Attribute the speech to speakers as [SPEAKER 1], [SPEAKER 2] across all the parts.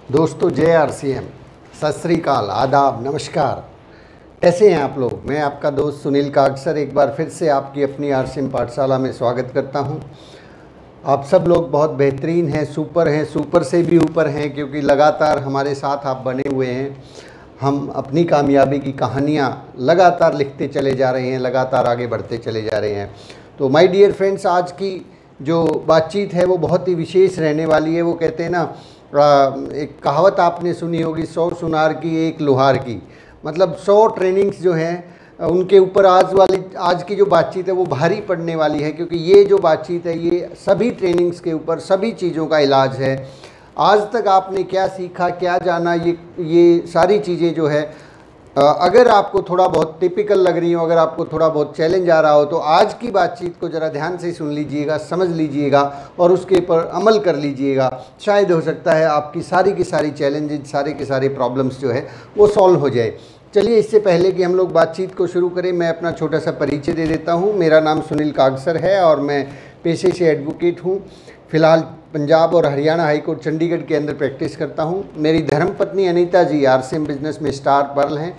[SPEAKER 1] दोस्तों जय आरसीएम, सत श्री अकाल, आदाब, नमस्कार। कैसे हैं आप लोग? मैं आपका दोस्त सुनील कागसर एक बार फिर से आपकी अपनी आरसीएम पाठशाला में स्वागत करता हूं। आप सब लोग बहुत बेहतरीन हैं, सुपर से भी ऊपर हैं, क्योंकि लगातार हमारे साथ आप बने हुए हैं। हम अपनी कामयाबी की कहानियाँ लगातार लिखते चले जा रहे हैं, लगातार आगे बढ़ते चले जा रहे हैं। तो माय डियर फ्रेंड्स, आज की जो बातचीत है वो बहुत ही विशेष रहने वाली है। वो कहते हैं ना, एक कहावत आपने सुनी होगी, 100 सुनार की एक लोहार की। मतलब 100 ट्रेनिंग्स जो हैं उनके ऊपर आज की जो बातचीत है वो भारी पड़ने वाली है, क्योंकि ये जो बातचीत है ये सभी ट्रेनिंग्स के ऊपर, सभी चीज़ों का इलाज है। आज तक आपने क्या सीखा, क्या जाना, ये सारी चीज़ें जो है, अगर आपको थोड़ा बहुत टिपिकल लग रही हो, अगर आपको थोड़ा बहुत चैलेंज आ रहा हो, तो आज की बातचीत को ज़रा ध्यान से सुन लीजिएगा, समझ लीजिएगा और उसके ऊपर अमल कर लीजिएगा। शायद हो सकता है आपकी सारी की सारी चैलेंजेज, सारे के सारे प्रॉब्लम्स जो है वो सॉल्व हो जाए। चलिए, इससे पहले कि हम लोग बातचीत को शुरू करें, मैं अपना छोटा सा परिचय दे देता हूँ। मेरा नाम सुनील कागसर है और मैं पेशे से एडवोकेट हूँ। फ़िलहाल पंजाब और हरियाणा हाई कोर्ट चंडीगढ़ के अंदर प्रैक्टिस करता हूँ। मेरी धर्मपत्नी अनीता जी आरसीएम बिज़नेस में स्टार पर्ल हैं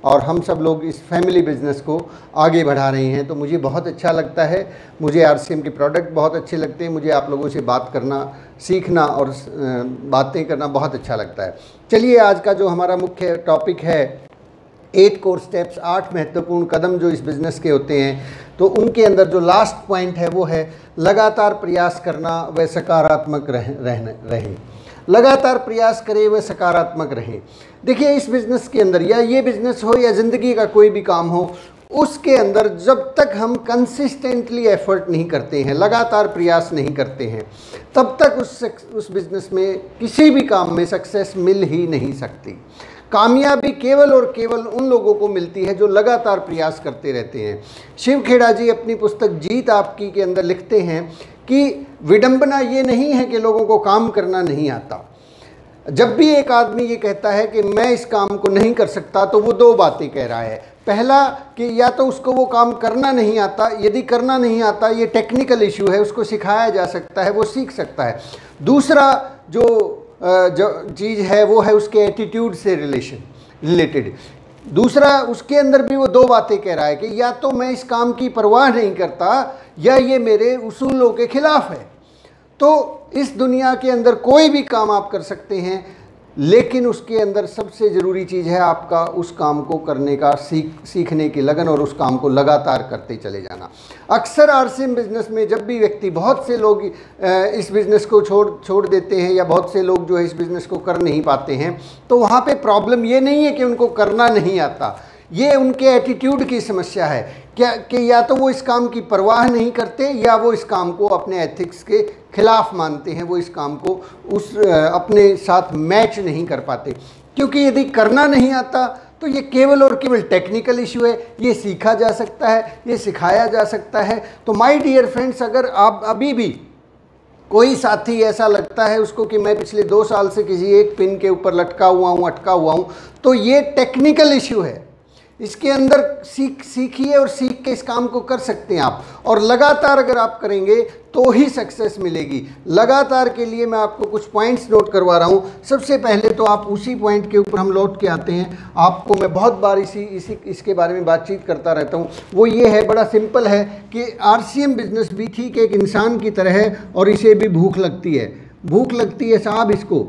[SPEAKER 1] और हम सब लोग इस फैमिली बिज़नेस को आगे बढ़ा रहे हैं। तो मुझे बहुत अच्छा लगता है, मुझे आरसीएम के प्रोडक्ट बहुत अच्छे लगते हैं, मुझे आप लोगों से बात करना, सीखना और बातें करना बहुत अच्छा लगता है। चलिए, आज का जो हमारा मुख्य टॉपिक है 8 कोर स्टेप्स, 8 महत्वपूर्ण कदम जो इस बिज़नेस के होते हैं, तो उनके अंदर जो लास्ट पॉइंट है वो है लगातार प्रयास करना व सकारात्मक रहें। लगातार प्रयास करें व सकारात्मक रहें। देखिए, इस बिज़नेस के अंदर, या ये बिज़नेस हो या ज़िंदगी का कोई भी काम हो, उसके अंदर जब तक हम कंसिस्टेंटली एफर्ट नहीं करते हैं, लगातार प्रयास नहीं करते हैं, तब तक उस बिज़नेस में, किसी भी काम में सक्सेस मिल ही नहीं सकती। कामयाबी केवल और केवल उन लोगों को मिलती है जो लगातार प्रयास करते रहते हैं। शिव खेड़ा जी अपनी पुस्तक जीत आपकी के अंदर लिखते हैं कि विडंबना ये नहीं है कि लोगों को काम करना नहीं आता। जब भी एक आदमी ये कहता है कि मैं इस काम को नहीं कर सकता, तो वो 2 बातें कह रहा है। पहला कि या तो उसको वो काम करना नहीं आता, यदि करना नहीं आता ये टेक्निकल इशू है, उसको सिखाया जा सकता है, वो सीख सकता है। दूसरा जो चीज़ है वो है उसके एटीट्यूड से रिलेटेड। दूसरा, उसके अंदर भी वो 2 बातें कह रहा है कि या तो मैं इस काम की परवाह नहीं करता, या ये मेरे उसूलों के खिलाफ है। तो इस दुनिया के अंदर कोई भी काम आप कर सकते हैं, लेकिन उसके अंदर सबसे ज़रूरी चीज़ है आपका उस काम को करने का सीखने की लगन और उस काम को लगातार करते चले जाना। अक्सर आरसीएम बिज़नेस में जब भी व्यक्ति, बहुत से लोग इस बिज़नेस को छोड़ देते हैं, या बहुत से लोग जो है इस बिज़नेस को कर नहीं पाते हैं, तो वहाँ पे प्रॉब्लम ये नहीं है कि उनको करना नहीं आता, ये उनके एटीट्यूड की समस्या है। क्या कि या तो वो इस काम की परवाह नहीं करते, या वो इस काम को अपने एथिक्स के खिलाफ मानते हैं, वो इस काम को अपने साथ मैच नहीं कर पाते। क्योंकि यदि करना नहीं आता तो ये केवल और केवल टेक्निकल इशू है, ये सीखा जा सकता है, ये सिखाया जा सकता है। तो माय डियर फ्रेंड्स, अगर आप अभी भी कोई साथी ऐसा लगता है उसको कि मैं पिछले 2 साल से किसी एक पिन के ऊपर लटका हुआ हूँ, अटका हुआ हूँ, तो ये टेक्निकल इशू है। इसके अंदर सीखिए और सीख के इस काम को कर सकते हैं आप, और लगातार अगर आप करेंगे तो ही सक्सेस मिलेगी। लगातार के लिए मैं आपको कुछ पॉइंट्स नोट करवा रहा हूँ। सबसे पहले तो आप उसी पॉइंट के ऊपर हम लौट के आते हैं। आपको मैं बहुत बार इसके बारे में बातचीत करता रहता हूँ। वो ये है, बड़ा सिंपल है कि आरसीएम बिजनेस भी ठीक एक इंसान की तरह है और इसे भी भूख लगती है। भूख लगती है साहब इसको,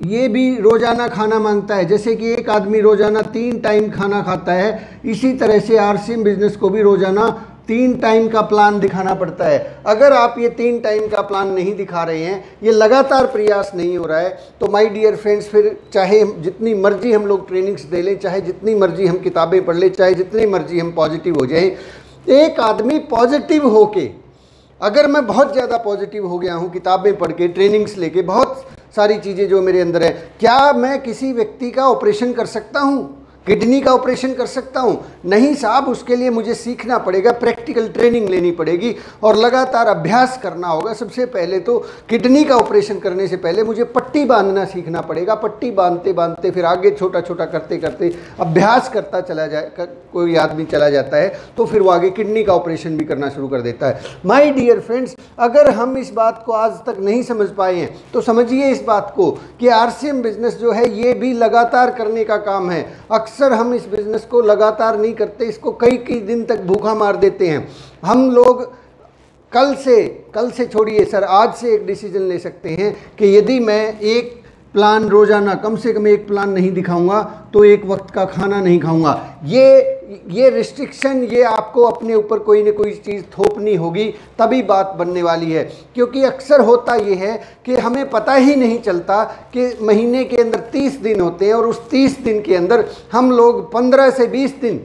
[SPEAKER 1] ये भी रोज़ाना खाना मांगता है। जैसे कि एक आदमी रोज़ाना 3 टाइम खाना खाता है, इसी तरह से आरसीएम बिजनेस को भी रोज़ाना 3 टाइम का प्लान दिखाना पड़ता है। अगर आप ये 3 टाइम का प्लान नहीं दिखा रहे हैं, ये लगातार प्रयास नहीं हो रहा है, तो माय डियर फ्रेंड्स, फिर चाहे जितनी मर्जी हम लोग ट्रेनिंग्स दे लें, चाहे जितनी मर्जी हम किताबें पढ़ लें, चाहे जितनी मर्जी हम पॉजिटिव हो जाएं, एक आदमी पॉजिटिव होके, अगर मैं बहुत ज़्यादा पॉजिटिव हो गया हूँ किताबें पढ़ के, ट्रेनिंग्स लेके, बहुत सारी चीज़ें जो मेरे अंदर है, क्या मैं किसी व्यक्ति का ऑपरेशन कर सकता हूँ? किडनी का ऑपरेशन कर सकता हूँ? नहीं साहब, उसके लिए मुझे सीखना पड़ेगा, प्रैक्टिकल ट्रेनिंग लेनी पड़ेगी और लगातार अभ्यास करना होगा। सबसे पहले तो किडनी का ऑपरेशन करने से पहले मुझे पट्टी बांधना सीखना पड़ेगा। पट्टी बांधते बांधते फिर आगे छोटा छोटा करते करते अभ्यास करता चला जाए, कोई आदमी चला जाता है तो फिर वो आगे किडनी का ऑपरेशन भी करना शुरू कर देता है। माय डियर फ्रेंड्स, अगर हम इस बात को आज तक नहीं समझ पाए हैं तो समझिए इस बात को कि आरसीएम बिजनेस जो है ये भी लगातार करने का काम है। अक्सर हम इस बिजनेस को लगातार नहीं करते, इसको कई कई दिन तक भूखा मार देते हैं। हम लोग कल से छोड़िए सर, आज से एक डिसीजन ले सकते हैं कि यदि मैं एक प्लान रोजाना कम से कम एक प्लान नहीं दिखाऊंगा तो एक वक्त का खाना नहीं खाऊंगा। ये रिस्ट्रिक्शन ये आपको अपने ऊपर कोई ना कोई चीज़ थोपनी होगी, तभी बात बनने वाली है। क्योंकि अक्सर होता ये है कि हमें पता ही नहीं चलता कि महीने के अंदर 30 दिन होते हैं और उस 30 दिन के अंदर हम लोग 15 से 20 दिन,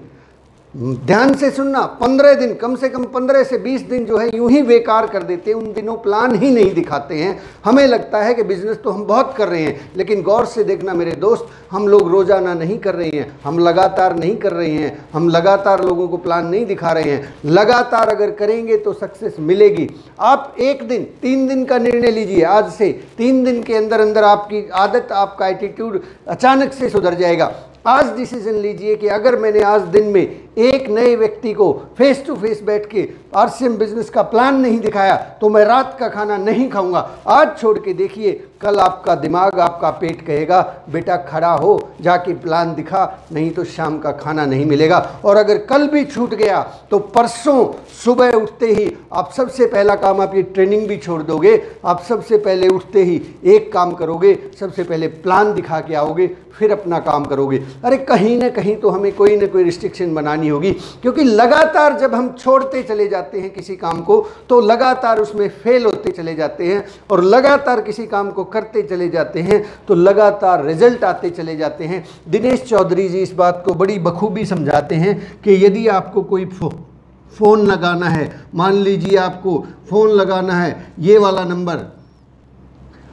[SPEAKER 1] ध्यान से सुनना, 15 दिन, कम से कम 15 से 20 दिन जो है यूं ही बेकार कर देते हैं। उन दिनों प्लान ही नहीं दिखाते हैं। हमें लगता है कि बिजनेस तो हम बहुत कर रहे हैं, लेकिन गौर से देखना मेरे दोस्त, हम लोग रोजाना नहीं कर रहे हैं, हम लगातार नहीं कर रहे हैं, हम लगातार लोगों को प्लान नहीं दिखा रहे हैं। लगातार अगर करेंगे तो सक्सेस मिलेगी। आप एक दिन 3 दिन का निर्णय लीजिए, आज से 3 दिन के अंदर अंदर आपकी आदत, आपका एटीट्यूड अचानक से सुधर जाएगा। आज डिसीजन लीजिए कि अगर मैंने आज दिन में एक नए व्यक्ति को फेस टू फेस बैठ के आरसीएम बिजनेस का प्लान नहीं दिखाया तो मैं रात का खाना नहीं खाऊंगा। आज छोड़ के देखिए, कल आपका दिमाग, आपका पेट कहेगा बेटा खड़ा हो, जाके प्लान दिखा, नहीं तो शाम का खाना नहीं मिलेगा। और अगर कल भी छूट गया तो परसों सुबह उठते ही आप सबसे पहला काम, आप ये ट्रेनिंग भी छोड़ दोगे, आप सबसे पहले उठते ही एक काम करोगे, सबसे पहले प्लान दिखा के आओगे, फिर अपना काम करोगे। अरे कहीं ना कहीं तो हमें कोई ना कोई रिस्ट्रिक्शन बनानी होगी, क्योंकि लगातार जब हम छोड़ते चले जाते हैं किसी काम को तो लगातार उसमें फेल होते चले जाते हैं, और लगातार किसी काम को करते चले जाते हैं तो लगातार रिजल्ट आते चले जाते हैं। दिनेश चौधरी जी इस बात को बड़ी बखूबी समझाते हैं कि यदि आपको कोई फ़ोन लगाना है, मान लीजिए आपको फ़ोन लगाना है ये वाला नंबर,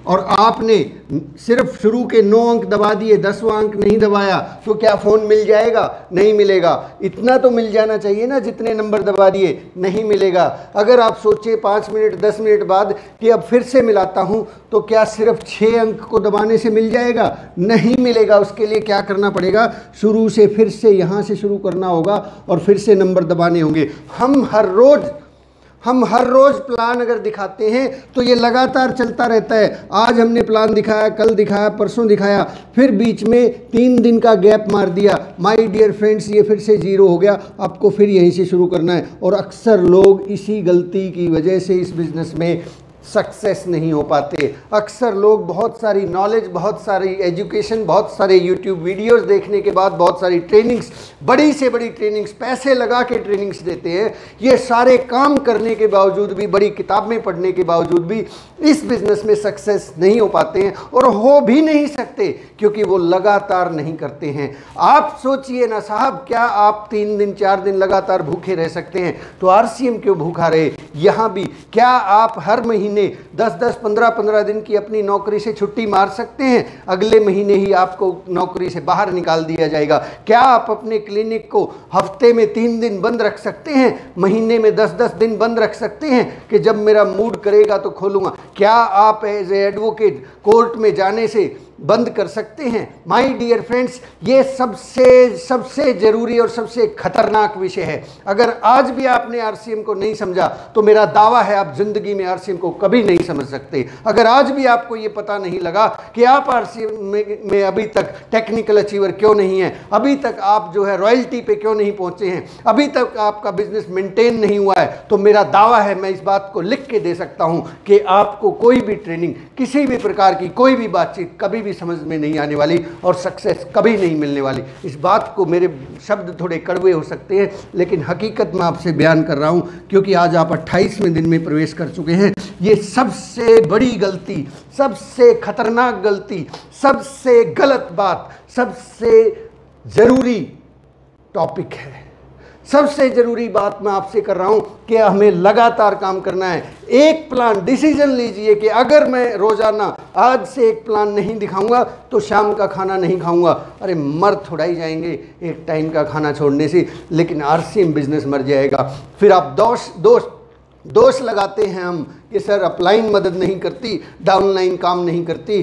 [SPEAKER 1] और आपने सिर्फ शुरू के 9 अंक दबा दिए, 10वां अंक नहीं दबाया, तो क्या फ़ोन मिल जाएगा? नहीं मिलेगा। इतना तो मिल जाना चाहिए ना जितने नंबर दबा दिए, नहीं मिलेगा। अगर आप सोचिए 5 मिनट 10 मिनट बाद कि अब फिर से मिलाता हूँ, तो क्या सिर्फ 6 अंक को दबाने से मिल जाएगा? नहीं मिलेगा। उसके लिए क्या करना पड़ेगा? शुरू से फिर से यहाँ से शुरू करना होगा और फिर से नंबर दबाने होंगे। हम हर रोज़ प्लान अगर दिखाते हैं तो ये लगातार चलता रहता है। आज हमने प्लान दिखाया, कल दिखाया, परसों दिखाया, फिर बीच में 3 दिन का गैप मार दिया। माय डियर फ्रेंड्स, ये फिर से 0 हो गया। आपको फिर यहीं से शुरू करना है। और अक्सर लोग इसी गलती की वजह से इस बिज़नेस में सक्सेस नहीं हो पाते। अक्सर लोग बहुत सारी नॉलेज, बहुत सारी एजुकेशन, बहुत सारे यूट्यूब वीडियोस देखने के बाद, बहुत सारी ट्रेनिंग्स, बड़ी से बड़ी ट्रेनिंग्स, पैसे लगा के ट्रेनिंग्स देते हैं। ये सारे काम करने के बावजूद भी, बड़ी किताबें पढ़ने के बावजूद भी इस बिज़नेस में सक्सेस नहीं हो पाते हैं, और हो भी नहीं सकते क्योंकि वो लगातार नहीं करते हैं। आप सोचिए ना साहब, क्या आप 3 दिन 4 दिन लगातार भूखे रह सकते हैं? तो आरसीएम क्यों भूखा रहे? यहाँ भी क्या आप हर महीने 10-10, 15-15 दिन की अपनी नौकरी से छुट्टी मार सकते हैं? अगले महीने ही आपको नौकरी से बाहर निकाल दिया जाएगा। क्या आप अपने क्लिनिक को हफ्ते में 3 दिन बंद रख सकते हैं? महीने में 10-10 दिन बंद रख सकते हैं कि जब मेरा मूड करेगा तो खोलूंगा? क्या आप एज ए एडवोकेट कोर्ट में जाने से बंद कर सकते हैं? माय डियर फ्रेंड्स, ये सबसे ज़रूरी और सबसे खतरनाक विषय है। अगर आज भी आपने आरसीएम को नहीं समझा तो मेरा दावा है आप ज़िंदगी में आरसीएम को कभी नहीं समझ सकते। अगर आज भी आपको ये पता नहीं लगा कि आप आरसीएम में अभी तक टेक्निकल अचीवर क्यों नहीं है, अभी तक आप जो है रॉयल्टी पे क्यों नहीं पहुँचे हैं, अभी तक आपका बिजनेस मेंटेन नहीं हुआ है, तो मेरा दावा है, मैं इस बात को लिख के दे सकता हूँ कि आपको कोई भी ट्रेनिंग, किसी भी प्रकार की कोई भी बातचीत कभी भी समझ में नहीं आने वाली और सक्सेस कभी नहीं मिलने वाली। इस बात को, मेरे शब्द थोड़े कड़वे हो सकते हैं लेकिन हकीकत में आपसे बयान कर रहा हूं, क्योंकि आज आप 28वें दिन में प्रवेश कर चुके हैं। ये सबसे बड़ी गलती, सबसे खतरनाक गलती, सबसे गलत बात, सबसे ज़रूरी टॉपिक है। सबसे ज़रूरी बात मैं आपसे कर रहा हूं कि हमें लगातार काम करना है। एक प्लान, डिसीजन लीजिए कि अगर मैं रोज़ाना आज से एक प्लान नहीं दिखाऊंगा तो शाम का खाना नहीं खाऊंगा। अरे मर थोड़ा ही जाएंगे एक टाइम का खाना छोड़ने से, लेकिन आरसीएम बिजनेस मर जाएगा। फिर आप दोष लगाते हैं हम कि सर अपलाइन मदद नहीं करती, डाउनलाइन काम नहीं करती।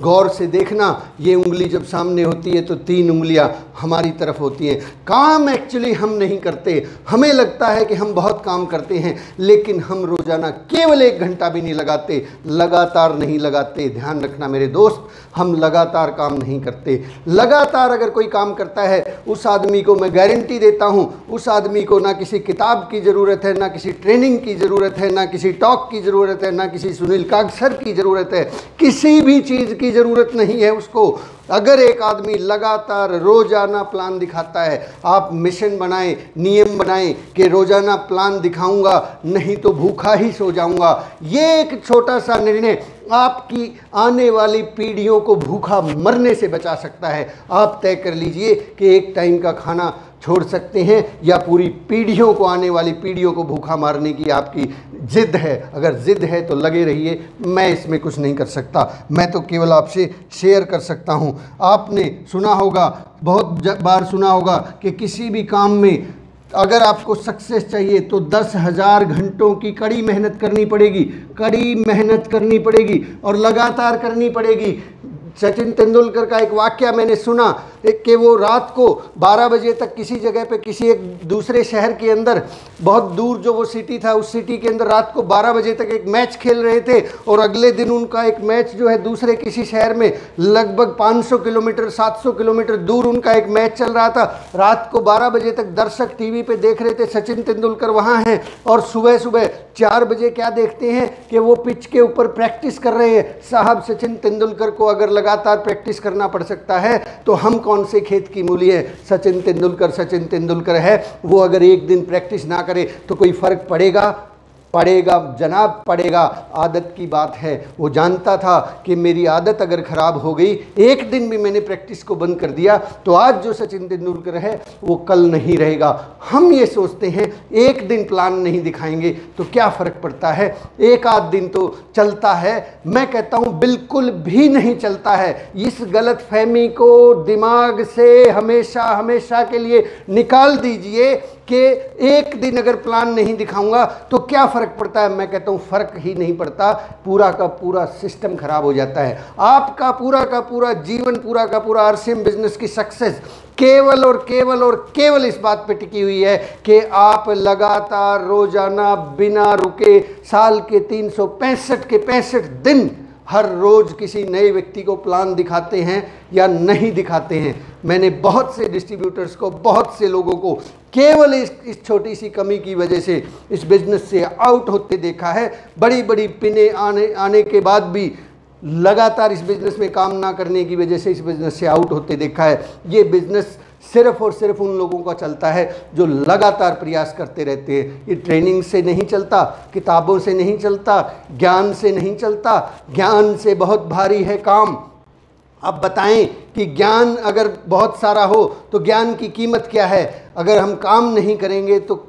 [SPEAKER 1] गौर से देखना, ये उंगली जब सामने होती है तो 3 उंगलियां हमारी तरफ होती हैं। काम एक्चुअली हम नहीं करते, हमें लगता है कि हम बहुत काम करते हैं, लेकिन हम रोजाना केवल 1 घंटा भी नहीं लगाते, लगातार नहीं लगाते। ध्यान रखना मेरे दोस्त, हम लगातार काम नहीं करते। लगातार अगर कोई काम करता है, उस आदमी को मैं गारंटी देता हूं, उस आदमी को ना किसी किताब की ज़रूरत है, ना किसी ट्रेनिंग की ज़रूरत है, ना किसी टॉक की ज़रूरत है, ना किसी सुनील कागसर की ज़रूरत है, किसी भी चीज़ की ज़रूरत नहीं है उसको। अगर एक आदमी लगातार रोजाना प्लान दिखाता है, आप मिशन बनाएं, नियम बनाएं कि रोजाना प्लान दिखाऊंगा, नहीं तो भूखा ही सो जाऊंगा। ये एक छोटा सा निर्णय आपकी आने वाली पीढ़ियों को भूखा मरने से बचा सकता है। आप तय कर लीजिए कि एक टाइम का खाना छोड़ सकते हैं या पूरी पीढ़ियों को, आने वाली पीढ़ियों को भूखा मारने की आपकी जिद है। अगर जिद है तो लगे रहिए, मैं इसमें कुछ नहीं कर सकता, मैं तो केवल आपसे शेयर कर सकता हूं। आपने सुना होगा, बहुत बार सुना होगा कि किसी भी काम में अगर आपको सक्सेस चाहिए तो 10,000 घंटों की कड़ी मेहनत करनी पड़ेगी, कड़ी मेहनत करनी पड़ेगी और लगातार करनी पड़ेगी। सचिन तेंदुलकर का एक वाक्य मैंने सुना कि वो रात को 12 बजे तक किसी जगह पे, किसी एक दूसरे शहर के अंदर, बहुत दूर जो वो सिटी था, उस सिटी के अंदर रात को 12 बजे तक एक मैच खेल रहे थे और अगले दिन उनका एक मैच जो है दूसरे किसी शहर में लगभग 500 किलोमीटर 700 किलोमीटर दूर उनका एक मैच चल रहा था। रात को 12 बजे तक दर्शक टीवी पे देख रहे थे, सचिन तेंदुलकर वहाँ हैं और सुबह सुबह 4 बजे क्या देखते हैं कि वो पिच के ऊपर प्रैक्टिस कर रहे हैं। साहब, सचिन तेंदुलकर को अगर लगातार प्रैक्टिस करना पड़ सकता है तो हम कौन से खेत की मूली है। सचिन तेंदुलकर है, वो अगर एक दिन प्रैक्टिस ना करे तो कोई फर्क पड़ेगा? पड़ेगा जनाब, पड़ेगा। आदत की बात है। वो जानता था कि मेरी आदत अगर ख़राब हो गई, एक दिन भी मैंने प्रैक्टिस को बंद कर दिया, तो आज जो सचिन तेंदुलकर है वो कल नहीं रहेगा। हम ये सोचते हैं एक दिन प्लान नहीं दिखाएंगे तो क्या फ़र्क पड़ता है, एक आध दिन तो चलता है। मैं कहता हूँ बिल्कुल भी नहीं चलता है। इस गलत फहमी को दिमाग से हमेशा हमेशा के लिए निकाल दीजिए कि एक दिन अगर प्लान नहीं दिखाऊंगा तो क्या फ़र्क पड़ता है। मैं कहता हूँ फ़र्क ही नहीं पड़ता, पूरा का पूरा सिस्टम खराब हो जाता है। आपका पूरा का पूरा जीवन, पूरा का पूरा आरसीएम बिजनेस की सक्सेस केवल और केवल और केवल इस बात पे टिकी हुई है कि आप लगातार रोजाना बिना रुके साल के 365 के 65 दिन हर रोज़ किसी नए व्यक्ति को प्लान दिखाते हैं या नहीं दिखाते हैं। मैंने बहुत से डिस्ट्रीब्यूटर्स को, बहुत से लोगों को केवल इस छोटी सी कमी की वजह से इस बिज़नेस से आउट होते देखा है। बड़ी बड़ी पिने आने के बाद भी लगातार इस बिज़नेस में काम ना करने की वजह से इस बिज़नेस से आउट होते देखा है। ये बिज़नेस सिर्फ और सिर्फ उन लोगों का चलता है जो लगातार प्रयास करते रहते हैं। ये ट्रेनिंग से नहीं चलता, किताबों से नहीं चलता, ज्ञान से नहीं चलता। ज्ञान से बहुत भारी है काम। अब बताएं कि ज्ञान अगर बहुत सारा हो तो ज्ञान की कीमत क्या है। अगर हम काम नहीं करेंगे तो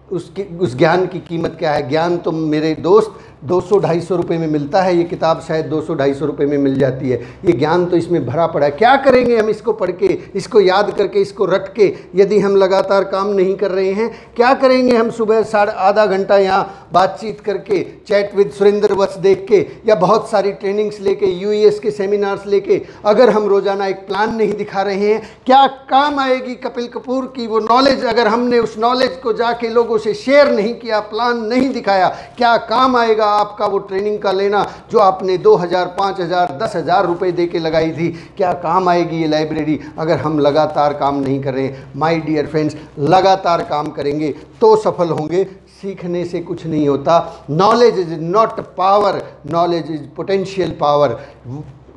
[SPEAKER 1] उस ज्ञान की कीमत क्या है। ज्ञान तो मेरे दोस्त 200-250 रुपये में मिलता है। ये किताब शायद 200-250 रुपये में मिल जाती है। ये ज्ञान तो इसमें भरा पड़ा है। क्या करेंगे हम इसको पढ़ के, इसको याद करके, इसको रट के, यदि हम लगातार काम नहीं कर रहे हैं? क्या करेंगे हम सुबह आधा घंटा यहाँ बातचीत करके, चैट विद सुरेंद्र वत्स देख के, या बहुत सारी ट्रेनिंग्स लेके, यूएस के सेमिनार्स लेके, अगर हम रोज़ाना एक प्लान नहीं दिखा रहे हैं? क्या काम आएगी कपिल कपूर की वो नॉलेज अगर हमने उस नॉलेज को जाके लोगों से शेयर नहीं किया, प्लान नहीं दिखाया? क्या काम आएगा आपका वो ट्रेनिंग का लेना जो आपने 2,000, 5,000, 10,000 रुपए दे के लगाई थी? क्या काम आएगी ये लाइब्रेरी अगर हम लगातार काम नहीं कर रहे हैं? माय डियर फ्रेंड्स, लगातार काम करेंगे तो सफल होंगे। सीखने से कुछ नहीं होता। Knowledge is not power, knowledge is potential power.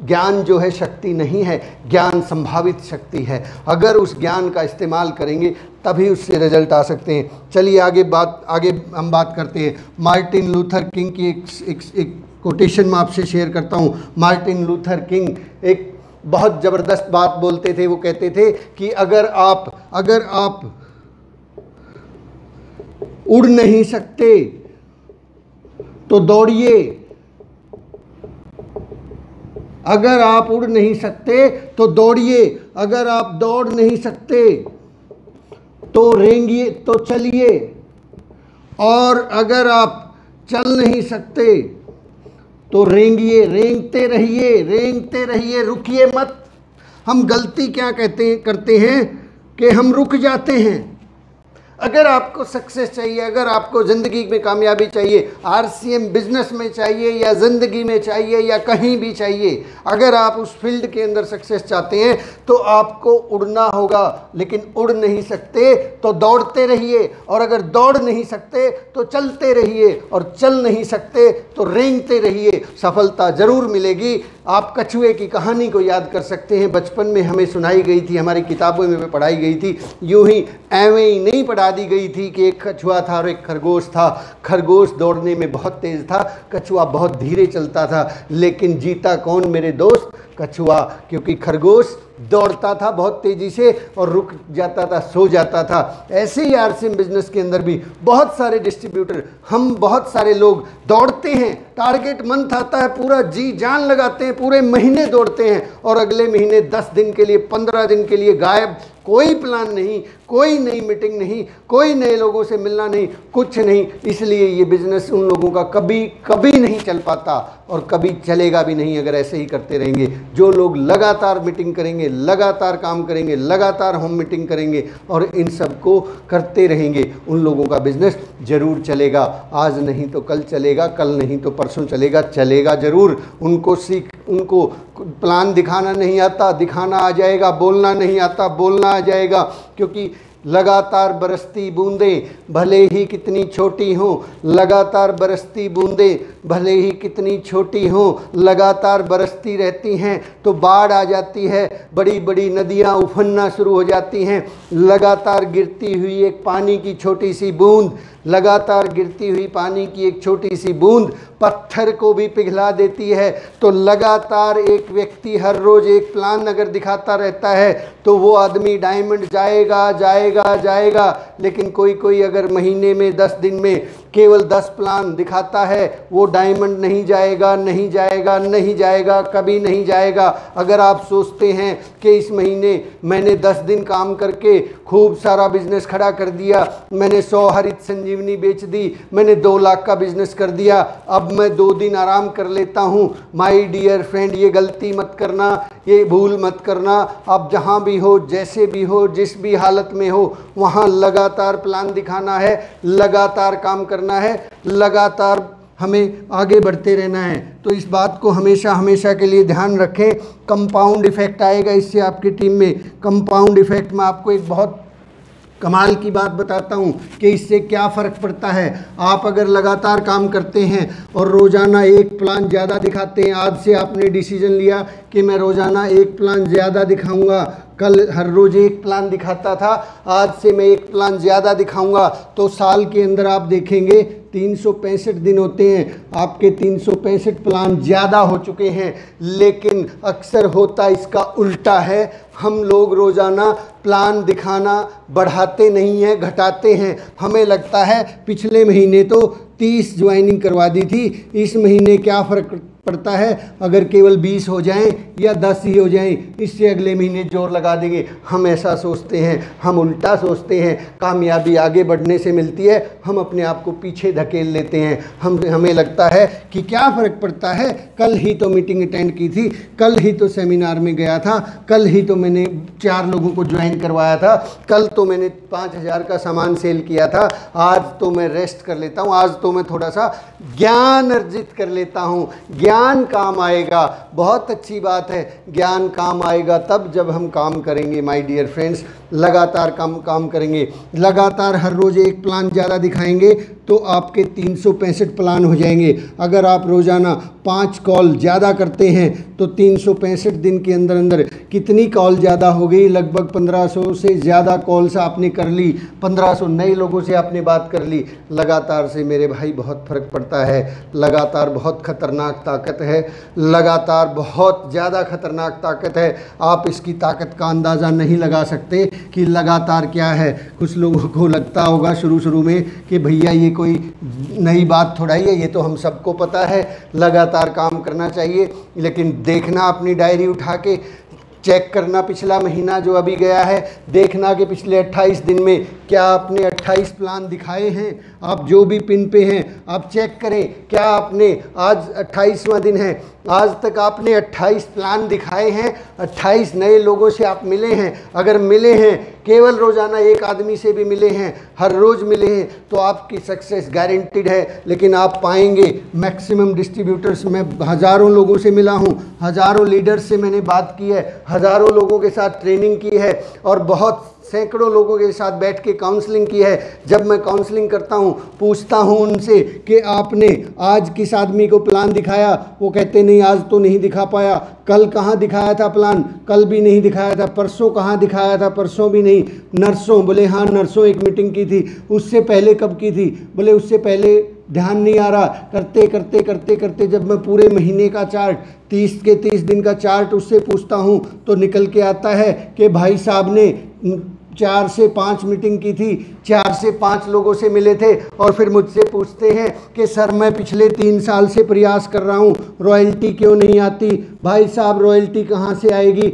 [SPEAKER 1] ज्ञान जो है शक्ति नहीं है, ज्ञान संभावित शक्ति है। अगर उस ज्ञान का इस्तेमाल करेंगे तभी उससे रिजल्ट आ सकते हैं। चलिए आगे हम बात करते हैं। मार्टिन लूथर किंग की एक कोटेशन मैं आपसे शेयर करता हूँ। मार्टिन लूथर किंग एक बहुत ज़बरदस्त बात बोलते थे। वो कहते थे कि अगर आप उड़ नहीं सकते तो दौड़िए, अगर आप उड़ नहीं सकते तो दौड़िए, अगर आप दौड़ नहीं सकते तो रेंगिए, तो चलिए, और अगर आप चल नहीं सकते तो रेंगिए, रेंगते रहिए, रुकिए मत। हम गलती क्या करते हैं कि हम रुक जाते हैं। अगर आपको सक्सेस चाहिए, अगर आपको ज़िंदगी में कामयाबी चाहिए, आरसीएम बिजनेस में चाहिए या ज़िंदगी में चाहिए या कहीं भी चाहिए, अगर आप उस फील्ड के अंदर सक्सेस चाहते हैं तो आपको उड़ना होगा। लेकिन उड़ नहीं सकते तो दौड़ते रहिए, और अगर दौड़ नहीं सकते तो चलते रहिए, और चल नहीं सकते तो रेंगते रहिए। सफलता ज़रूर मिलेगी। आप कछुए की कहानी को याद कर सकते हैं, बचपन में हमें सुनाई गई थी, हमारी किताबों में पढ़ाई गई थी। यूं ही एवं ही नहीं पढ़ा दी गई थी कि एक कछुआ था और एक खरगोश था। खरगोश दौड़ने में बहुत तेज था, कछुआ बहुत धीरे चलता था। लेकिन जीता कौन मेरे दोस्त? कछुआ, क्योंकि खरगोश दौड़ता था बहुत तेज़ी से और रुक जाता था, सो जाता था। ऐसे ही आरसीएम बिजनेस के अंदर भी बहुत सारे डिस्ट्रीब्यूटर, हम बहुत सारे लोग दौड़ते हैं, टारगेट मंथ आता है, पूरा जी जान लगाते हैं, पूरे महीने दौड़ते हैं, और अगले महीने 10 दिन के लिए, 15 दिन के लिए गायब। कोई प्लान नहीं, कोई नई मीटिंग नहीं, कोई नए लोगों से मिलना नहीं, कुछ नहीं। इसलिए ये बिजनेस उन लोगों का कभी नहीं चल पाता और कभी चलेगा भी नहीं अगर ऐसे ही करते रहेंगे। जो लोग लगातार मीटिंग करेंगे, लगातार काम करेंगे, लगातार होम मीटिंग करेंगे और इन सब को करते रहेंगे, उन लोगों का बिजनेस जरूर चलेगा। आज नहीं तो कल चलेगा, कल नहीं तो परसों चलेगा, चलेगा ज़रूर। उनको प्लान दिखाना नहीं आता, दिखाना आ जाएगा। बोलना नहीं आता, बोलना आ जाएगा। क्योंकि लगातार बरसती बूंदें भले ही कितनी छोटी हों, लगातार बरसती बूंदें भले ही कितनी छोटी हों, लगातार बरसती रहती हैं तो बाढ़ आ जाती है, बड़ी बड़ी नदियाँ उफनना शुरू हो जाती हैं। लगातार गिरती हुई एक पानी की छोटी सी बूंद, लगातार गिरती हुई पानी की एक छोटी सी बूंद पत्थर को भी पिघला देती है। तो लगातार एक व्यक्ति हर रोज़ एक प्लान अगर दिखाता रहता है तो वो आदमी डायमंड जाएगा जाएगा जाएगा। लेकिन कोई अगर महीने में 10 दिन में केवल 10 प्लान दिखाता है, वो डायमंड नहीं जाएगा, नहीं जाएगा, नहीं जाएगा, कभी नहीं जाएगा। अगर आप सोचते हैं कि इस महीने मैंने 10 दिन काम करके खूब सारा बिजनेस खड़ा कर दिया, मैंने 100 हरित संजीवनी बेच दी, मैंने 2 लाख का बिजनेस कर दिया, अब मैं 2 दिन आराम कर लेता हूँ। माय डियर फ्रेंड, ये गलती मत करना, ये भूल मत करना। आप जहाँ भी हो, जैसे भी हो, जिस भी हालत में हो, वहाँ लगातार प्लान दिखाना है, लगातार काम करना है, लगातार हमें आगे बढ़ते रहना है। तो इस बात को हमेशा के लिए ध्यान रखें। कंपाउंड इफेक्ट आएगा इससे आपकी टीम में। कंपाउंड इफेक्ट में आपको एक बहुत कमाल की बात बताता हूँ कि इससे क्या फ़र्क पड़ता है। आप अगर लगातार काम करते हैं और रोज़ाना एक प्लान ज़्यादा दिखाते हैं, आज से आपने डिसीजन लिया कि मैं रोज़ाना एक प्लान ज़्यादा दिखाऊंगा, कल हर रोज़ एक प्लान दिखाता था, आज से मैं एक प्लान ज़्यादा दिखाऊंगा, तो साल के अंदर आप देखेंगे 365 दिन होते हैं, आपके 365 प्लान ज़्यादा हो चुके हैं। लेकिन अक्सर होता इसका उल्टा है, हम लोग रोज़ाना प्लान दिखाना बढ़ाते नहीं हैं, घटाते हैं। हमें लगता है पिछले महीने तो 30 ज्वाइनिंग करवा दी थी, इस महीने क्या फ़र्क पड़ता है अगर केवल 20 हो जाएं या 10 ही हो जाएं, इससे अगले महीने जोर लगा देंगे। हम ऐसा सोचते हैं, हम उल्टा सोचते हैं। कामयाबी आगे बढ़ने से मिलती है, हम अपने आप को पीछे धकेल लेते हैं। हमें लगता है कि क्या फ़र्क पड़ता है, कल ही तो मीटिंग अटेंड की थी, कल ही तो सेमिनार में गया था, कल ही तो मैंने 4 लोगों को ज्वाइन करवाया था, कल तो मैंने 5000 का सामान सेल किया था, आज तो मैं रेस्ट कर लेता हूँ, आज तो मैं थोड़ा सा ज्ञान अर्जित कर लेता हूँ। ज्ञान काम आएगा, बहुत अच्छी बात है। ज्ञान काम आएगा तब जब हम काम करेंगे माय डियर फ्रेंड्स, लगातार काम करेंगे, लगातार हर रोज़ एक प्लान ज़्यादा दिखाएंगे तो आपके 365 प्लान हो जाएंगे। अगर आप रोज़ाना 5 कॉल ज़्यादा करते हैं तो 365 दिन के अंदर अंदर कितनी कॉल ज़्यादा हो गई? लगभग 1500 से ज़्यादा कॉल्स आपने कर ली, 1500 नए लोगों से आपने बात कर ली। लगातार से मेरे भाई बहुत फ़र्क पड़ता है। लगातार बहुत ख़तरनाक ताकत है, लगातार बहुत ज़्यादा ख़तरनाक ताकत है। आप इसकी ताकत का अंदाज़ा नहीं लगा सकते कि लगातार क्या है। कुछ लोगों को लगता होगा शुरू में कि भैया ये कोई नई बात थोड़ा ही है, ये तो हम सबको पता है, लगातार काम करना चाहिए। लेकिन देखना अपनी डायरी उठा के चेक करना पिछला महीना जो अभी गया है, देखना कि पिछले 28 दिन में क्या आपने 28 प्लान दिखाए हैं। आप जो भी पिन पे हैं आप चेक करें, क्या आपने, आज 28वां दिन है, आज तक आपने 28 प्लान दिखाए हैं, 28 नए लोगों से आप मिले हैं। अगर मिले हैं, केवल रोज़ाना एक आदमी से भी मिले हैं, हर रोज़ मिले हैं, तो आपकी सक्सेस गारंटीड है। लेकिन आप पाएंगे मैक्सिमम डिस्ट्रीब्यूटर्स, मैं हज़ारों लोगों से मिला हूँ, हज़ारों लीडर्स से मैंने बात की है, हज़ारों लोगों के साथ ट्रेनिंग की है और बहुत सैकड़ों लोगों के साथ बैठ के काउंसलिंग की है। जब मैं काउंसलिंग करता हूँ, पूछता हूँ उनसे कि आपने आज किस आदमी को प्लान दिखाया, वो कहते नहीं आज तो नहीं दिखा पाया। कल कहाँ दिखाया था प्लान, कल भी नहीं दिखाया था। परसों कहाँ दिखाया था, परसों भी नहीं। नर्सों, बोले हाँ नर्सों एक मीटिंग की थी। उससे पहले कब की थी, बोले उससे पहले ध्यान नहीं आ रहा। करते करते करते करते जब मैं पूरे महीने का चार्ट, 30 के 30 दिन का चार्ट उससे पूछता हूँ तो निकल के आता है कि भाई साहब ने 4 से 5 मीटिंग की थी, 4 से 5 लोगों से मिले थे। और फिर मुझसे पूछते हैं कि सर मैं पिछले 3 साल से प्रयास कर रहा हूँ, रॉयल्टी क्यों नहीं आती। भाई साहब रॉयल्टी कहाँ से आएगी,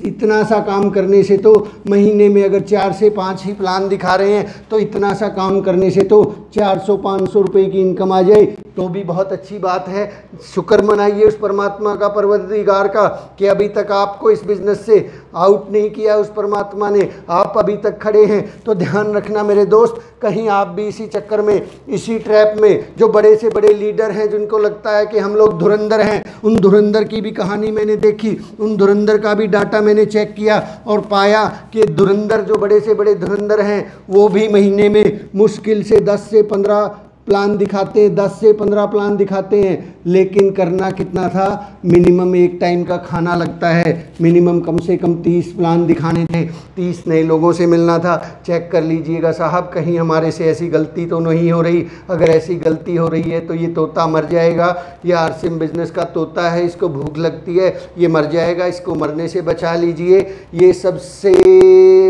[SPEAKER 1] इतना सा काम करने से तो महीने में अगर 4 से 5 ही प्लान दिखा रहे हैं तो इतना सा काम करने से तो 400-500 रुपये की इनकम आ जाए तो भी बहुत अच्छी बात है। शुक्र मनाइए उस परमात्मा का, परवरदिगार का, कि अभी तक आपको इस बिज़नेस से आउट नहीं किया उस परमात्मा ने, आप अभी तक खड़े हैं। तो ध्यान रखना मेरे दोस्त, कहीं आप भी इसी चक्कर में, इसी ट्रैप में, जो बड़े से बड़े लीडर हैं जिनको लगता है कि हम लोग धुरंधर हैं, उन धुरंधर की भी कहानी मैंने देखी, उन धुरंधर का भी डाटा मैंने चेक किया और पाया कि धुरंधर, जो बड़े से बड़े धुरंधर हैं, वो भी महीने में मुश्किल से 10 से 15 प्लान दिखाते हैं, 10 से 15 प्लान दिखाते हैं। लेकिन करना कितना था, मिनिमम एक टाइम का खाना लगता है, मिनिमम कम से कम 30 प्लान दिखाने थे, 30 नए लोगों से मिलना था। चेक कर लीजिएगा साहब, कहीं हमारे से ऐसी गलती तो नहीं हो रही। अगर ऐसी गलती हो रही है तो ये तोता मर जाएगा। ये आरसीएम बिजनेस का तोता है, इसको भूख लगती है, ये मर जाएगा, इसको मरने से बचा लीजिए। ये सबसे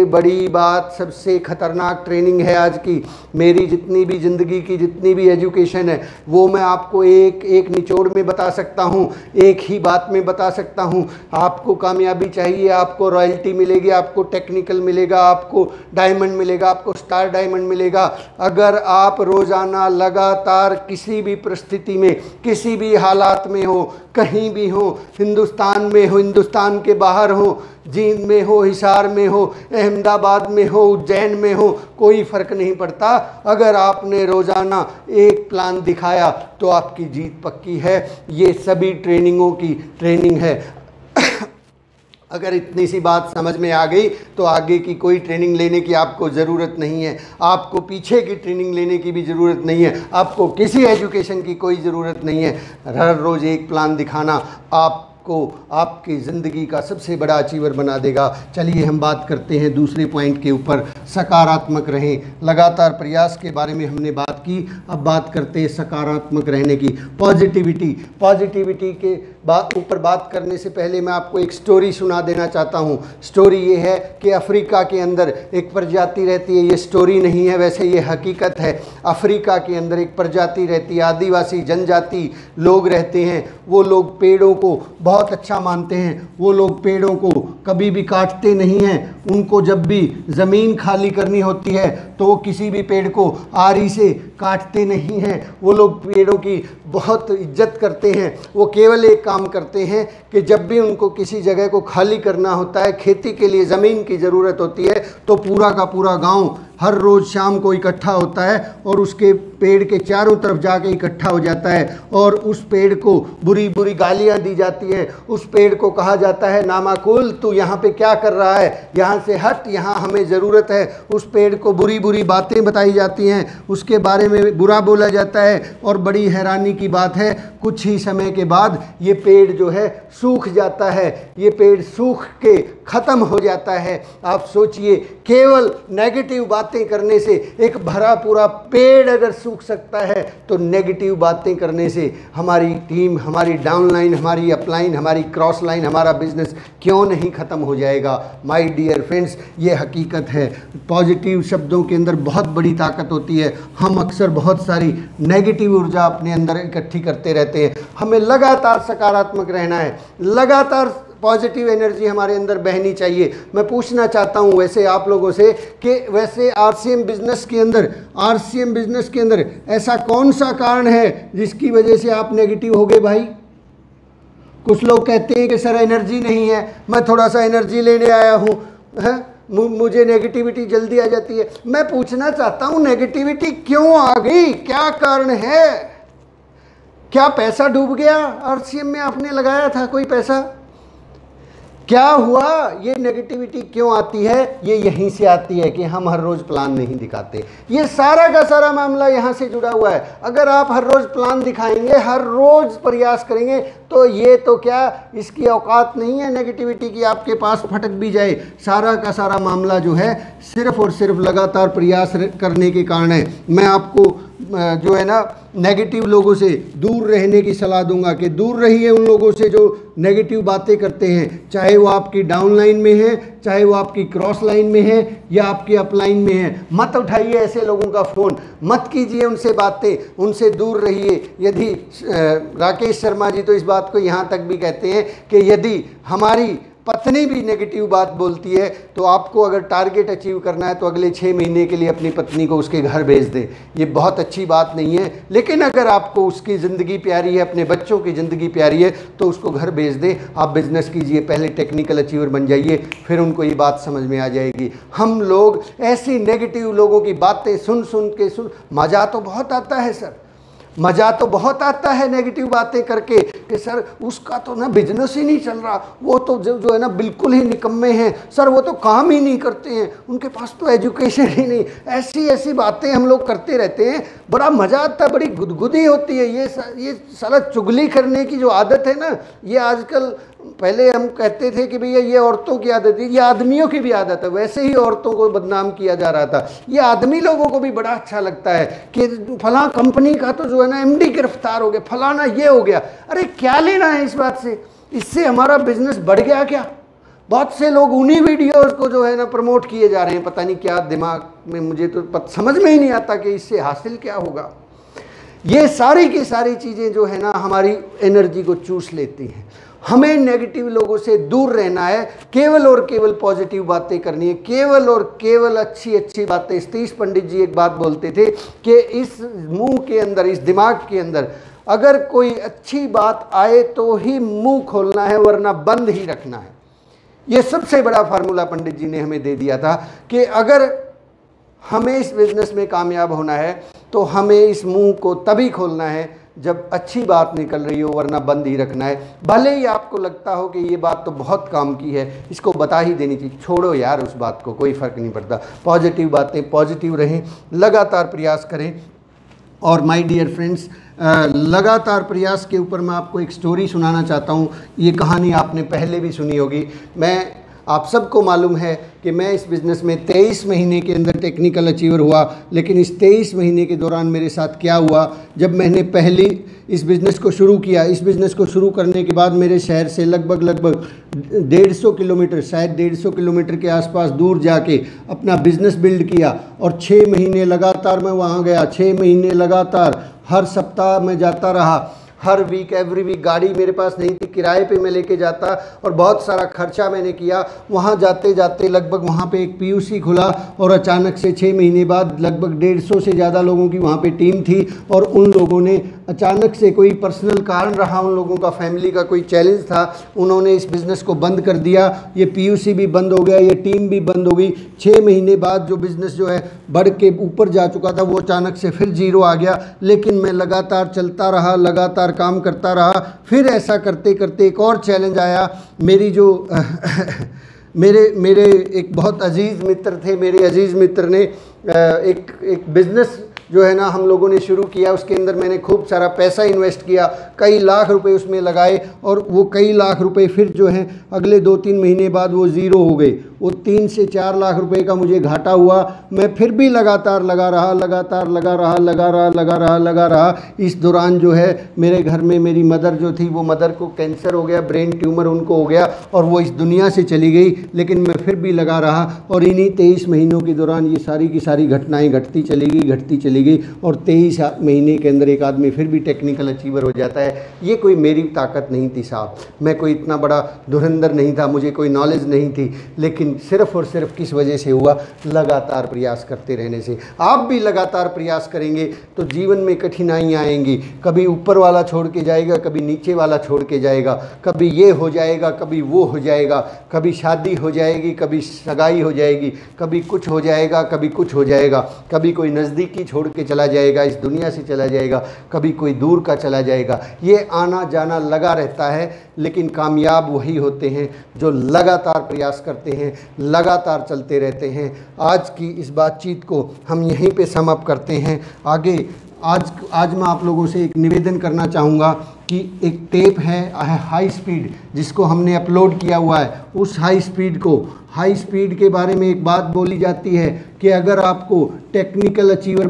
[SPEAKER 1] बड़ी बात, सबसे खतरनाक ट्रेनिंग है आज की। मेरी जितनी भी ज़िंदगी की जितनी भी एजुकेशन है वो मैं आपको एक एक निचोड़ में बता सकता हूँ, एक ही बात में बता सकता हूँ। आपको कामयाबी चाहिए, आपको रॉयल्टी मिलेगी, आपको टेक्निकल मिलेगा, आपको डायमंड मिलेगा, आपको स्टार डायमंड मिलेगा। अगर आप रोज़ाना लगातार किसी भी परिस्थिति में, किसी भी हालात में हो, कहीं भी हो, हिंदुस्तान में हो, हिंदुस्तान के बाहर हो, जींद में हो, हिसार में हो, अहमदाबाद में हो, उज्जैन में हो, कोई फ़र्क नहीं पड़ता। अगर आपने रोज़ाना एक प्लान दिखाया तो आपकी जीत पक्की है। ये सभी ट्रेनिंगों की ट्रेनिंग है। अगर इतनी सी बात समझ में आ गई तो आगे की कोई ट्रेनिंग लेने की आपको ज़रूरत नहीं है, आपको पीछे की ट्रेनिंग लेने की भी ज़रूरत नहीं है, आपको किसी एजुकेशन की कोई ज़रूरत नहीं है। हर रोज़ एक प्लान दिखाना आपको आपकी ज़िंदगी का सबसे बड़ा अचीवर बना देगा। चलिए हम बात करते हैं दूसरे पॉइंट के ऊपर, सकारात्मक रहें। लगातार प्रयास के बारे में हमने बात की, अब बात करते हैं सकारात्मक रहने की, पॉजिटिविटी। पॉजिटिविटी के ऊपर बात करने से पहले मैं आपको एक स्टोरी सुना देना चाहता हूँ। स्टोरी ये है कि अफ्रीका के अंदर एक प्रजाति रहती है, ये स्टोरी नहीं है, वैसे ये हकीकत है। अफ्रीका के अंदर एक प्रजाति रहती है, आदिवासी जनजाति लोग रहते हैं। वो लोग पेड़ों को बहुत अच्छा मानते हैं, वो लोग पेड़ों को कभी भी काटते नहीं हैं। उनको जब भी ज़मीन खाली करनी होती है तो वो किसी भी पेड़ को आरी से काटते नहीं हैं। वो लोग पेड़ों की बहुत इज्जत करते हैं। वो केवल एक काम करते हैं कि जब भी उनको किसी जगह को खाली करना होता है, खेती के लिए ज़मीन की ज़रूरत होती है, तो पूरा का पूरा गांव हर रोज़ शाम को इकट्ठा होता है और उसके पेड़ के चारों तरफ जाके इकट्ठा हो जाता है और उस पेड़ को बुरी बुरी गालियां दी जाती हैं। उस पेड़ को कहा जाता है नामाकुल, तू यहाँ पे क्या कर रहा है, यहाँ से हट, यहाँ हमें ज़रूरत है। उस पेड़ को बुरी बुरी बातें बताई जाती हैं, उसके बारे में बुरा बोला जाता है। और बड़ी हैरानी की बात है, कुछ ही समय के बाद ये पेड़ जो है सूख जाता है, ये पेड़ सूख के ख़त्म हो जाता है। आप सोचिए, केवल नेगेटिव बातें करने से एक भरा पूरा पेड़ अगर सूख सकता है, तो नेगेटिव बातें करने से हमारी टीम, हमारी डाउनलाइन, हमारी अपलाइन, हमारी क्रॉस लाइन, हमारा बिजनेस क्यों नहीं ख़त्म हो जाएगा। माय डियर फ्रेंड्स, ये हकीकत है। पॉजिटिव शब्दों के अंदर बहुत बड़ी ताकत होती है। हम अक्सर बहुत सारी नेगेटिव ऊर्जा अपने अंदर इकट्ठी करते रहते हैं। हमें लगातार सकारात्मक रहना है, लगातार पॉजिटिव एनर्जी हमारे अंदर बहनी चाहिए। मैं पूछना चाहता हूँ वैसे आप लोगों से कि वैसे आरसीएम बिजनेस के अंदर ऐसा कौन सा कारण है जिसकी वजह से आप नेगेटिव हो गए भाई? कुछ लोग कहते हैं कि सर एनर्जी नहीं है, मैं थोड़ा सा एनर्जी लेने आया हूँ, मुझे नेगेटिविटी जल्दी आ जाती है। मैं पूछना चाहता हूँ नेगेटिविटी क्यों आ गई, क्या कारण है? क्या पैसा डूब गया? आरसीएम में आपने लगाया था कोई पैसा, क्या हुआ? ये नेगेटिविटी क्यों आती है? ये यहीं से आती है कि हम हर रोज़ प्लान नहीं दिखाते। ये सारा का सारा मामला यहाँ से जुड़ा हुआ है। अगर आप हर रोज़ प्लान दिखाएंगे, हर रोज़ प्रयास करेंगे, तो ये तो क्या, इसकी औकात नहीं है नेगेटिविटी की आपके पास फटक भी जाए। सारा का सारा मामला जो है सिर्फ और सिर्फ लगातार प्रयास करने के कारण है। मैं आपको जो है ना नेगेटिव लोगों से दूर रहने की सलाह दूंगा कि दूर रहिए उन लोगों से जो नेगेटिव बातें करते हैं, चाहे वो आपकी डाउन लाइन में है, चाहे वो आपकी क्रॉस लाइन में है या आपकी अप लाइन में है। मत उठाइए ऐसे लोगों का फ़ोन, मत कीजिए उनसे बातें, उनसे दूर रहिए। यदि राकेश शर्मा जी तो इस बात को यहाँ तक भी कहते हैं कि यदि हमारी पत्नी भी नेगेटिव बात बोलती है तो आपको अगर टारगेट अचीव करना है तो अगले 6 महीने के लिए अपनी पत्नी को उसके घर भेज दें। ये बहुत अच्छी बात नहीं है, लेकिन अगर आपको उसकी ज़िंदगी प्यारी है, अपने बच्चों की ज़िंदगी प्यारी है, तो उसको घर भेज दें। आप बिज़नेस कीजिए, पहले टेक्निकल अचीवर बन जाइए, फिर उनको ये बात समझ में आ जाएगी। हम लोग ऐसी नेगेटिव लोगों की बातें सुन के मज़ा तो बहुत आता है सर, मज़ा तो बहुत आता है नेगेटिव बातें करके कि सर उसका तो ना बिजनेस ही नहीं चल रहा, वो तो जो है ना बिल्कुल ही निकम्मे हैं सर, वो तो काम ही नहीं करते हैं, उनके पास तो एजुकेशन ही नहीं। ऐसी बातें हम लोग करते रहते हैं, बड़ा मज़ा आता है, बड़ी गुदगुदी होती है। ये साला चुगली करने की जो आदत है ना, ये आजकल, पहले हम कहते थे कि भैया ये औरतों की आदत है, ये आदमियों की भी आदत है। वैसे ही औरतों को बदनाम किया जा रहा था, ये आदमी लोगों को भी बड़ा अच्छा लगता है कि फलां कंपनी का तो जो है ना एमडी गिरफ्तार हो गया, फलाना ये हो गया। अरे क्या लेना है इस बात से? इससे हमारा बिजनेस बढ़ गया क्या? बहुत से लोग उन्हीं वीडियोज़ को जो है ना प्रमोट किए जा रहे हैं, पता नहीं क्या दिमाग में, मुझे तो समझ में ही नहीं आता कि इससे हासिल क्या होगा। ये सारी की सारी चीज़ें जो है ना हमारी एनर्जी को चूस लेती हैं। हमें नेगेटिव लोगों से दूर रहना है, केवल और केवल पॉजिटिव बातें करनी है, केवल और केवल अच्छी बातें। सतीश पंडित जी एक बात बोलते थे कि इस मुंह के अंदर, इस दिमाग के अंदर अगर कोई अच्छी बात आए तो ही मुंह खोलना है, वरना बंद ही रखना है। ये सबसे बड़ा फार्मूला पंडित जी ने हमें दे दिया था कि अगर हमें इस बिज़नेस में कामयाब होना है तो हमें इस मुंह को तभी खोलना है जब अच्छी बात निकल रही हो, वरना बंद ही रखना है। भले ही आपको लगता हो कि ये बात तो बहुत काम की है, इसको बता ही देनी चाहिए, छोड़ो यार उस बात को, कोई फ़र्क नहीं पड़ता। पॉजिटिव बातें, पॉजिटिव रहें, लगातार प्रयास करें। और माय डियर फ्रेंड्स, लगातार प्रयास के ऊपर मैं आपको एक स्टोरी सुनाना चाहता हूँ। ये कहानी आपने पहले भी सुनी होगी। आप सबको मालूम है कि मैं इस बिज़नेस में 23 महीने के अंदर टेक्निकल अचीवर हुआ, लेकिन इस 23 महीने के दौरान मेरे साथ क्या हुआ, जब मैंने पहली इस बिज़नेस को शुरू किया, इस बिज़नेस को शुरू करने के बाद मेरे शहर से लगभग 150 किलोमीटर, शायद 150 किलोमीटर के आसपास दूर जाके अपना बिज़नेस बिल्ड किया। और 6 महीने लगातार मैं वहाँ गया, 6 महीने लगातार हर सप्ताह मैं जाता रहा, हर वीक, एवरी वीक। गाड़ी मेरे पास नहीं थी, किराए पे मैं लेके जाता और बहुत सारा खर्चा मैंने किया। वहाँ जाते जाते लगभग वहाँ पे एक पीयूसी खुला और अचानक से 6 महीने बाद लगभग 150 से ज़्यादा लोगों की वहाँ पे टीम थी। और उन लोगों ने अचानक से, कोई पर्सनल कारण रहा, उन लोगों का फैमिली का कोई चैलेंज था, उन्होंने इस बिज़नेस को बंद कर दिया। ये पीयूसी भी बंद हो गया, ये टीम भी बंद हो गई। 6 महीने बाद जो बिज़नेस जो है बढ़ के ऊपर जा चुका था, वो अचानक से फिर जीरो आ गया। लेकिन मैं लगातार चलता रहा, लगातार काम करता रहा। फिर ऐसा करते करते एक और चैलेंज आया। मेरी जो मेरे एक बहुत अजीज़ मित्र थे, मेरे अजीज़ मित्र ने एक बिज़नेस जो है ना हम लोगों ने शुरू किया। उसके अंदर मैंने खूब सारा पैसा इन्वेस्ट किया, कई लाख रुपए उसमें लगाए, और वो कई लाख रुपए फिर जो हैं अगले 2-3 महीने बाद वो ज़ीरो हो गए। वो 3 से 4 लाख रुपए का मुझे घाटा हुआ, मैं फिर भी लगातार लगा रहा। इस दौरान जो है मेरे घर में मेरी मदर जो थी, वो मदर को कैंसर हो गया, ब्रेन ट्यूमर उनको हो गया और वो इस दुनिया से चली गई, लेकिन मैं फिर भी लगा रहा। और इन्हीं 23 महीनों के दौरान ये सारी की सारी घटनाएं घटती चली गई और 23 महीने के अंदर एक आदमी फिर भी टेक्निकल अचीवर हो जाता है। ये कोई मेरी ताकत नहीं थी साहब, मैं कोई इतना बड़ा धुरंधर नहीं था, मुझे कोई नॉलेज नहीं थी, लेकिन सिर्फ़ और सिर्फ किस वजह से हुआ? लगातार प्रयास करते रहने से। आप भी लगातार प्रयास करेंगे तो जीवन में कठिनाइयाँ आएंगी, कभी ऊपर वाला छोड़ के जाएगा, कभी नीचे वाला छोड़ के जाएगा, कभी ये हो जाएगा, कभी वो हो जाएगा, कभी शादी हो जाएगी, कभी सगाई हो जाएगी, कभी कुछ हो जाएगा, कभी कुछ हो जाएगा, कभी कोई नज़दीकी छोड़ के चला जाएगा, इस दुनिया से चला जाएगा, कभी कोई दूर का चला जाएगा। ये आना जाना लगा रहता है, लेकिन कामयाब वही होते हैं जो लगातार प्रयास करते हैं, लगातार चलते रहते हैं। आज की इस बातचीत को हम यहीं पे सम अप करते हैं। आगे आज मैं आप लोगों से एक निवेदन करना चाहूँगा कि एक टेप है हाई स्पीड, जिसको हमने अपलोड किया हुआ है। उस हाई स्पीड के बारे में एक बात बोली जाती है कि अगर आपको टेक्निकल अचीवर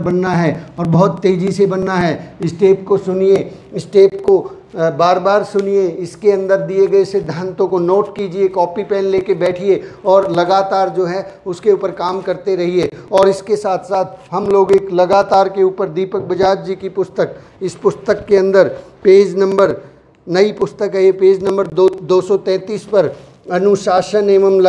[SPEAKER 1] बनना है और बहुत तेज़ी से बनना है, इस टेप को सुनिए, इस टेप को बार बार सुनिए, इसके अंदर दिए गए सिद्धांतों को नोट कीजिए, कॉपी पेन लेके बैठिए और लगातार जो है उसके ऊपर काम करते रहिए। और इसके साथ साथ हम लोग एक लगातार के ऊपर दीपक बजाज जी की पुस्तक, इस पुस्तक के अंदर पेज नंबर, नई पुस्तक है ये, पेज नंबर 233 पर अनुशासन एवं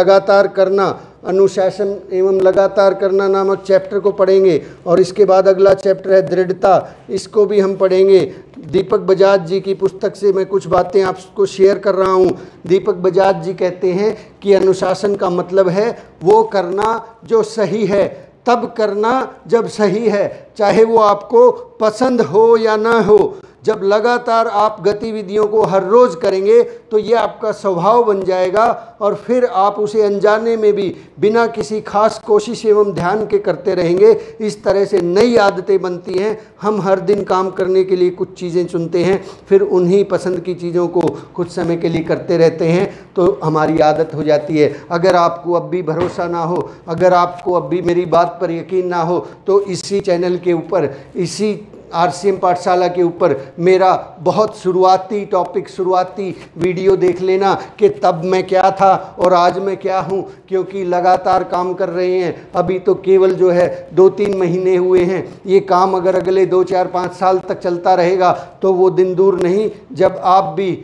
[SPEAKER 1] लगातार करना नामक चैप्टर को पढ़ेंगे। और इसके बाद अगला चैप्टर है दृढ़ता, इसको भी हम पढ़ेंगे। दीपक बजाज जी की पुस्तक से मैं कुछ बातें आपको शेयर कर रहा हूँ। दीपक बजाज जी कहते हैं कि अनुशासन का मतलब है वो करना जो सही है, तब करना जब सही है, चाहे वो आपको पसंद हो या ना हो। जब लगातार आप गतिविधियों को हर रोज़ करेंगे तो ये आपका स्वभाव बन जाएगा और फिर आप उसे अनजाने में भी बिना किसी खास कोशिश एवं ध्यान के करते रहेंगे। इस तरह से नई आदतें बनती हैं। हम हर दिन काम करने के लिए कुछ चीज़ें चुनते हैं, फिर उन्हीं पसंद की चीज़ों को कुछ समय के लिए करते रहते हैं तो हमारी आदत हो जाती है। अगर आपको अब भी भरोसा ना हो, अगर आपको अब भी मेरी बात पर यकीन ना हो, तो इसी चैनल के ऊपर, इसी RCM पाठशाला के ऊपर मेरा बहुत शुरुआती वीडियो देख लेना कि तब मैं क्या था और आज मैं क्या हूँ, क्योंकि लगातार काम कर रहे हैं। अभी तो केवल जो है 2-3 महीने हुए हैं। ये काम अगर अगले 2, 4, 5 साल तक चलता रहेगा तो वो दिन दूर नहीं जब आप भी,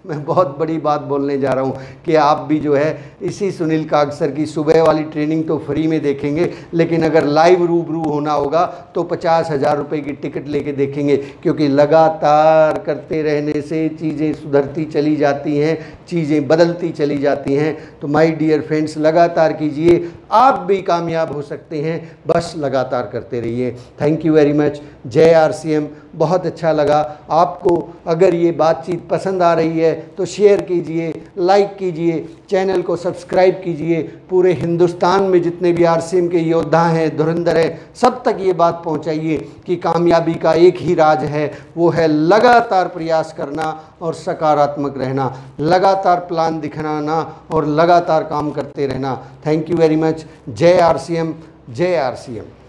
[SPEAKER 1] मैं बहुत बड़ी बात बोलने जा रहा हूँ कि आप भी जो है इसी सुनील काग सर की सुबह वाली ट्रेनिंग तो फ्री में देखेंगे, लेकिन अगर लाइव रूबरू होना होगा तो 50,000 रुपये की टिकट लेके देखेंगे, क्योंकि लगातार करते रहने से चीज़ें सुधरती चली जाती हैं, चीज़ें बदलती चली जाती हैं। तो माय डियर फ्रेंड्स, लगातार कीजिए, आप भी कामयाब हो सकते हैं, बस लगातार करते रहिए। Thank you very much. जय RCM। बहुत अच्छा लगा। आपको अगर ये बातचीत पसंद आ रही है तो शेयर कीजिए, लाइक कीजिए, चैनल को सब्सक्राइब कीजिए। पूरे हिंदुस्तान में जितने भी RCM के योद्धा हैं, धुरंधर हैं, सब तक ये बात पहुंचाइए कि कामयाबी का एक ही राज है, वो है लगातार प्रयास करना और सकारात्मक रहना, लगातार प्लान दिखाना और लगातार काम करते रहना। Thank you very much. जय RCM, जय RCM।